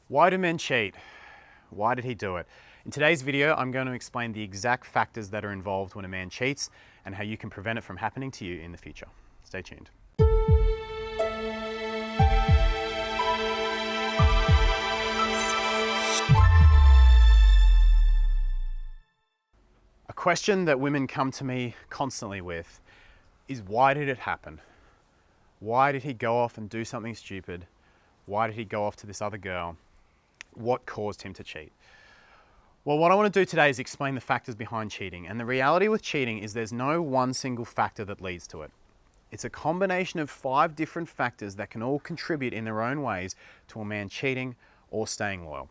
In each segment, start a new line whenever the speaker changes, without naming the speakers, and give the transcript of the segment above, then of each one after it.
Why do men cheat? Why did he do it? In today's video, I'm going to explain the exact factors that are involved when a man cheats and how you can prevent it from happening to you in the future. Stay tuned. A question that women come to me constantly with is, why did it happen? Why did he go off and do something stupid? Why did he go off to this other girl? What caused him to cheat? Well, what I want to do today is explain the factors behind cheating. And the reality with cheating is there's no one single factor that leads to it. It's a combination of 5 different factors that can all contribute in their own ways to a man cheating or staying loyal.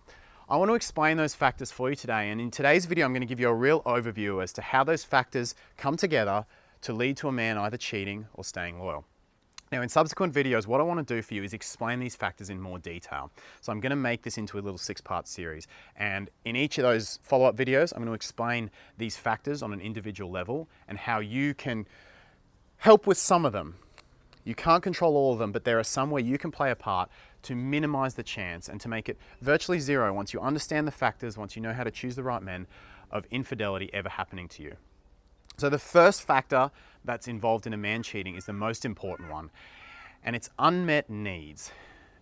I want to explain those factors for you today. And in today's video, I'm going to give you a real overview as to how those factors come together to lead to a man either cheating or staying loyal. Now, in subsequent videos, what I want to do for you is explain these factors in more detail. So I'm going to make this into a little 6-part series. And in each of those follow-up videos, I'm going to explain these factors on an individual level and how you can help with some of them. You can't control all of them, but there are some where you can play a part to minimize the chance and to make it virtually zero once you understand the factors, once you know how to choose the right men, of infidelity ever happening to you. So the first factor that's involved in a man cheating is the most important one, and it's unmet needs.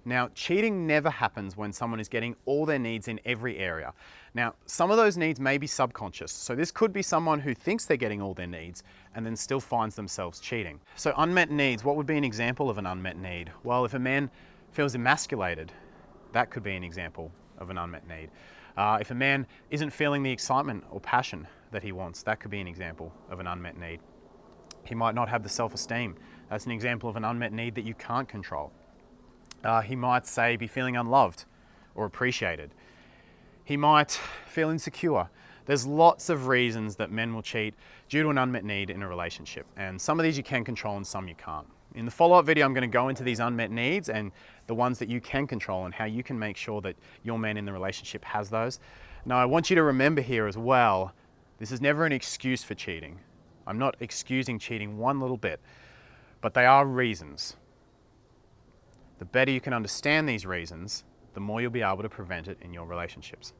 Now, cheating never happens when someone is getting all their needs in every area. Now, some of those needs may be subconscious. So this could be someone who thinks they're getting all their needs and then still finds themselves cheating. So unmet needs, what would be an example of an unmet need? Well, if a man feels emasculated, that could be an example of an unmet need. If a man isn't feeling the excitement or passion that he wants, that could be an example of an unmet need. He might not have the self-esteem. That's an example of an unmet need that you can't control. He might, say, be feeling unloved or appreciated. He might feel insecure. There's lots of reasons that men will cheat due to an unmet need in a relationship. And some of these you can control and some you can't. In the follow-up video, I'm going to go into these unmet needs and the ones that you can control and how you can make sure that your man in the relationship has those. Now, I want you to remember here as well, this is never an excuse for cheating. I'm not excusing cheating one little bit, but they are reasons. The better you can understand these reasons, the more you'll be able to prevent it in your relationships.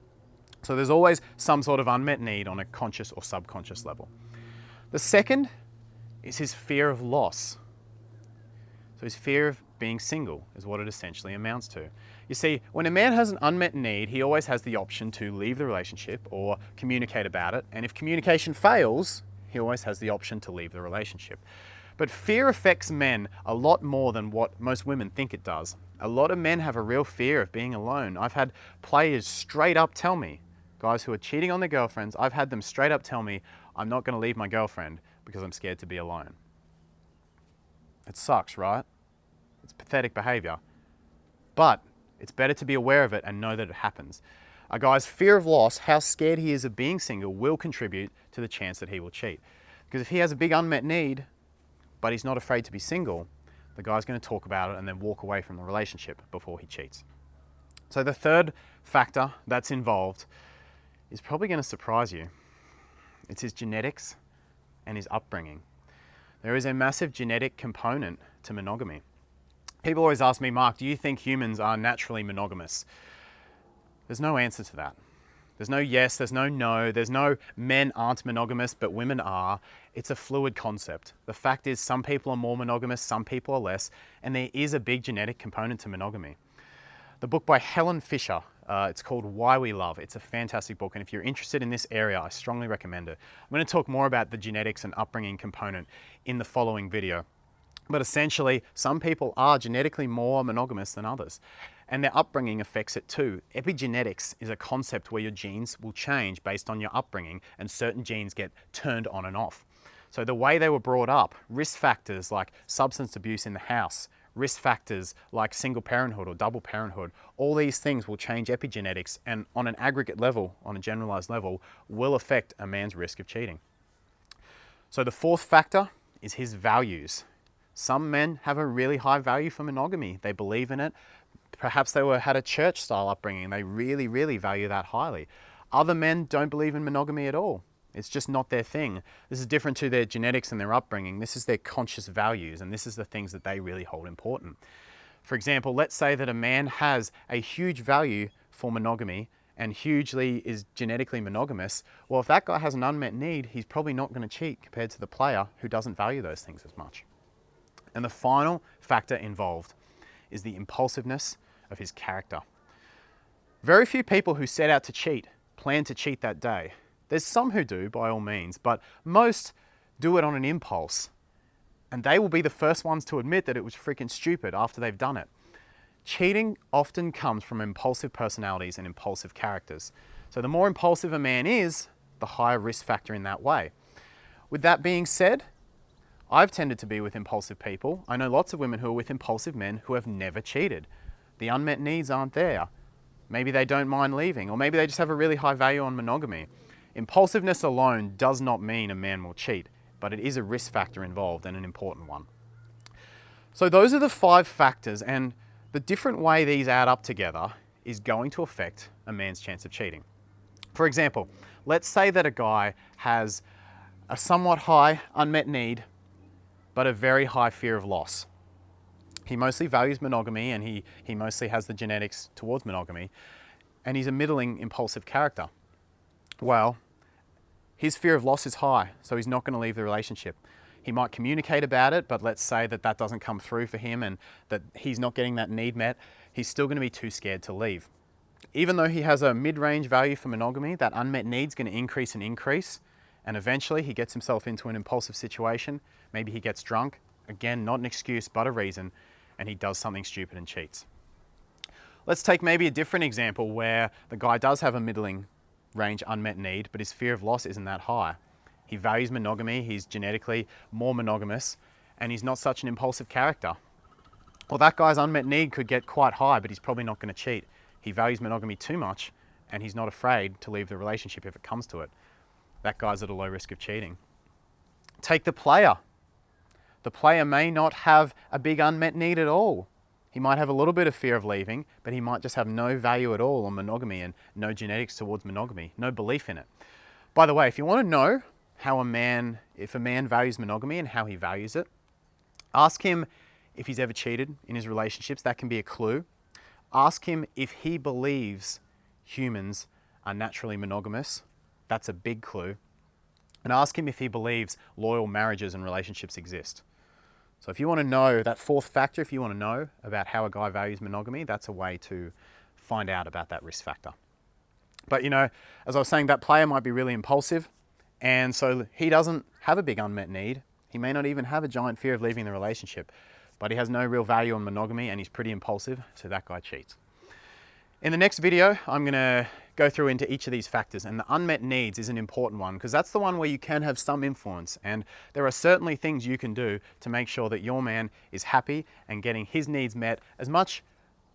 So there's always some sort of unmet need on a conscious or subconscious level. The second is his fear of loss. So his fear of being single is what it essentially amounts to. You see, when a man has an unmet need, he always has the option to leave the relationship or communicate about it. And if communication fails, he always has the option to leave the relationship. But fear affects men a lot more than what most women think it does. A lot of men have a real fear of being alone. I've had players straight up tell me, guys who are cheating on their girlfriends, I've had them straight up tell me, I'm not going to leave my girlfriend because I'm scared to be alone. It sucks, right? It's pathetic behavior. But it's better to be aware of it and know that it happens. A guy's fear of loss, how scared he is of being single, will contribute to the chance that he will cheat. Because if he has a big unmet need, but he's not afraid to be single, the guy's going to talk about it and then walk away from the relationship before he cheats. So the third factor that's involved is probably going to surprise you. It's his genetics and his upbringing. There is a massive genetic component to monogamy. People always ask me, Mark, do you think humans are naturally monogamous? There's no answer to that. There's no yes, there's no, there's no men aren't monogamous, but women are. It's a fluid concept. The fact is some people are more monogamous, some people are less, and there is a big genetic component to monogamy. The book by Helen Fisher, it's called Why We Love. It's a fantastic book, and if you're interested in this area, I strongly recommend it. I'm going to talk more about the genetics and upbringing component in the following video. But essentially, some people are genetically more monogamous than others, and their upbringing affects it too. Epigenetics is a concept where your genes will change based on your upbringing, and certain genes get turned on and off. So the way they were brought up, risk factors like substance abuse in the house, risk factors like single parenthood or double parenthood, all these things will change epigenetics and on an aggregate level, on a generalized level, will affect a man's risk of cheating. So the fourth factor is his values. Some men have a really high value for monogamy. They believe in it. Perhaps they had a church style upbringing. They really, really value that highly. Other men don't believe in monogamy at all. It's just not their thing. This is different to their genetics and their upbringing. This is their conscious values, and this is the things that they really hold important. For example, let's say that a man has a huge value for monogamy and hugely is genetically monogamous, well, if that guy has an unmet need, he's probably not going to cheat compared to the player who doesn't value those things as much. And the final factor involved is the impulsiveness of his character. Very few people who set out to cheat plan to cheat that day. There's some who do, by all means, but most do it on an impulse. And they will be the first ones to admit that it was freaking stupid after they've done it. Cheating often comes from impulsive personalities and impulsive characters. So the more impulsive a man is, the higher risk factor in that way. With that being said, I've tended to be with impulsive people. I know lots of women who are with impulsive men who have never cheated. The unmet needs aren't there. Maybe they don't mind leaving, or maybe they just have a really high value on monogamy. Impulsiveness alone does not mean a man will cheat, but it is a risk factor involved, and an important one. So those are the 5 factors, and the different way these add up together is going to affect a man's chance of cheating. For example, let's say that a guy has a somewhat high unmet need, but a very high fear of loss. He mostly values monogamy, and he mostly has the genetics towards monogamy, and he's a middling impulsive character. Well, his fear of loss is high, so he's not going to leave the relationship. He might communicate about it, but let's say that that doesn't come through for him and that he's not getting that need met, he's still going to be too scared to leave. Even though he has a mid-range value for monogamy, that unmet need's going to increase, and eventually he gets himself into an impulsive situation. Maybe he gets drunk, again, not an excuse, but a reason, and he does something stupid and cheats. Let's take maybe a different example where the guy does have a middling range unmet need, but his fear of loss isn't that high. He values monogamy, he's genetically more monogamous, and he's not such an impulsive character. Well, that guy's unmet need could get quite high, but he's probably not going to cheat. He values monogamy too much, and he's not afraid to leave the relationship if it comes to it. That guy's at a low risk of cheating. Take the player. The player may not have a big unmet need at all. He might have a little bit of fear of leaving, but he might just have no value at all on monogamy and no genetics towards monogamy, no belief in it. By the way, if you want to know if a man values monogamy and how he values it, ask him if he's ever cheated in his relationships. That can be a clue. Ask him if he believes humans are naturally monogamous. That's a big clue. And ask him if he believes loyal marriages and relationships exist. So if you want to know that 4th factor, if you want to know about how a guy values monogamy, that's a way to find out about that risk factor. But as I was saying, that player might be really impulsive, and so he doesn't have a big unmet need. He may not even have a giant fear of leaving the relationship, but he has no real value on monogamy and he's pretty impulsive, so that guy cheats. In the next video, I'm going to go through into each of these factors, and the unmet needs is an important one because that's the one where you can have some influence, and there are certainly things you can do to make sure that your man is happy and getting his needs met as much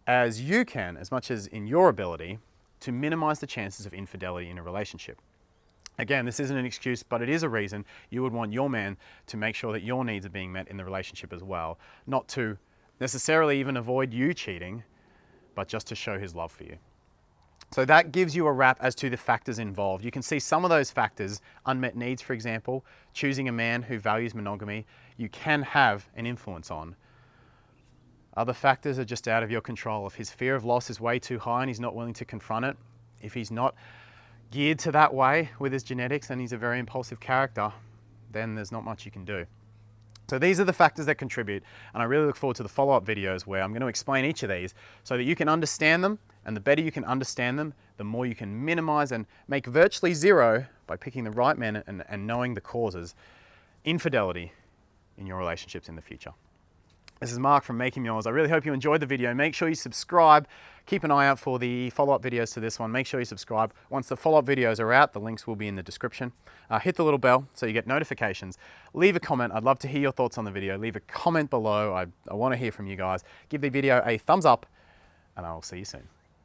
as you can, as much as in your ability, to minimize the chances of infidelity in a relationship. Again, this isn't an excuse, but it is a reason you would want your man to make sure that your needs are being met in the relationship as well. Not to necessarily even avoid you cheating, but just to show his love for you. So that gives you a wrap as to the factors involved. You can see some of those factors, unmet needs, for example, choosing a man who values monogamy, you can have an influence on. Other factors are just out of your control. If his fear of loss is way too high and he's not willing to confront it, if he's not geared to that way with his genetics and he's a very impulsive character, then there's not much you can do. So these are the factors that contribute, and I really look forward to the follow-up videos where I'm going to explain each of these so that you can understand them, and the better you can understand them, the more you can minimize and make virtually zero by picking the right men and knowing the causes, infidelity in your relationships in the future. This is Mark from Making Yours. I really hope you enjoyed the video. Make sure you subscribe. Keep an eye out for the follow-up videos to this one. Make sure you subscribe. Once the follow-up videos are out, the links will be in the description. Hit the little bell so you get notifications. Leave a comment. I'd love to hear your thoughts on the video. Leave a comment below. I want to hear from you guys. Give the video a thumbs up, and I will see you soon.